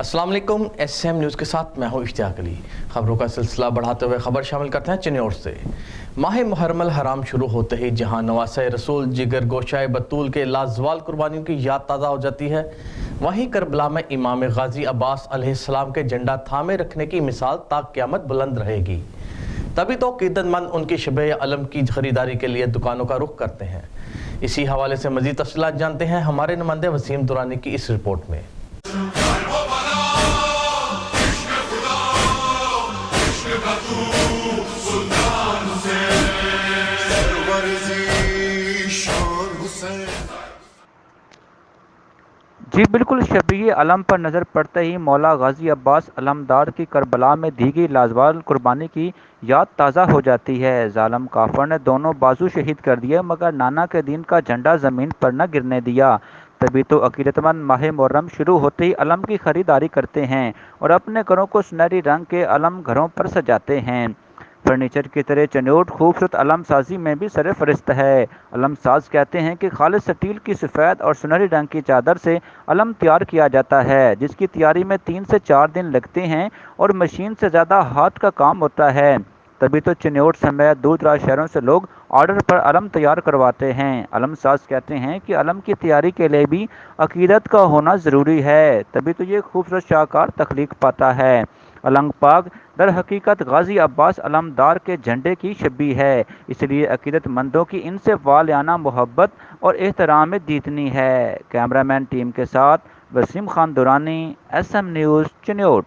अस्सलाम वालेकुम। SM news के साथ मैं हूँ इश्तियाक अली। खबरों का सिलसिला बढ़ाते हुए खबर शामिल करते हैं चिन्नौर से। माह मुहर्रम हराम शुरू होते ही जहाँ नवासे रसूल जिगर गोशाए बतूल के लाजवाल कुर्बानियों की याद ताज़ा हो जाती है, वहीं करबला में इमाम गाजी अब्बास अलैहिस्सलाम के झंडा थामे रखने की मिसाल ता क़यामत बुलंद रहेगी। तभी तो अक़ीदतमंद उनकी शब अलम की खरीदारी के लिए दुकानों का रुख करते हैं। इसी हवाले से मज़ीद तफ़सीलात जानते हैं हमारे नुमाइंदे वसीम दुरानी की इस रिपोर्ट में। जी बिल्कुल, शबीए अलम पर नज़र पड़ते ही मौला गाजी अब्बास अलमदार की करबला में दी गई लाजवाल कुर्बानी की याद ताज़ा हो जाती है। जालिम काफर ने दोनों बाजू शहीद कर दिए मगर नाना के दीन का झंडा ज़मीन पर न गिरने दिया। तभी तो अक़ीदतमंद माह मुहर्रम शुरू होते ही अलम की खरीदारी करते हैं और अपने घरों को सुनहरी रंग के अलम घरों पर सजाते हैं। फर्नीचर की तरह चिन्नौर खूबसूरत अलम साजी में भी सरफहरिस्त है। अलम साज कहते हैं कि खालिस स्टील की सफ़ेद और सुनहरी रंग की चादर से अलम तैयार किया जाता है, जिसकी तैयारी में 3 से 4 दिन लगते हैं और मशीन से ज़्यादा हाथ का काम होता है। तभी तो चिन्नौर समेत दूर दराज शहरों से लोग ऑर्डर पर अलम तैयार करवाते हैं। अलम साज कहते हैं कि अलम की तैयारी के लिए भी अकीदत का होना ज़रूरी है, तभी तो ये खूबसूरत शाहकार तख्लीक पाता है। अलंग पाक दर हकीकत गाजी अब्बास अलमदार के झंडे की शबी है, इसलिए अकीदतमंदों की इनसे वालियाना मोहब्बत और एहतराम में जीतनी है। कैमरामैन टीम के साथ वसीम खान दुरानी, एसएम न्यूज़ चिन्नौर।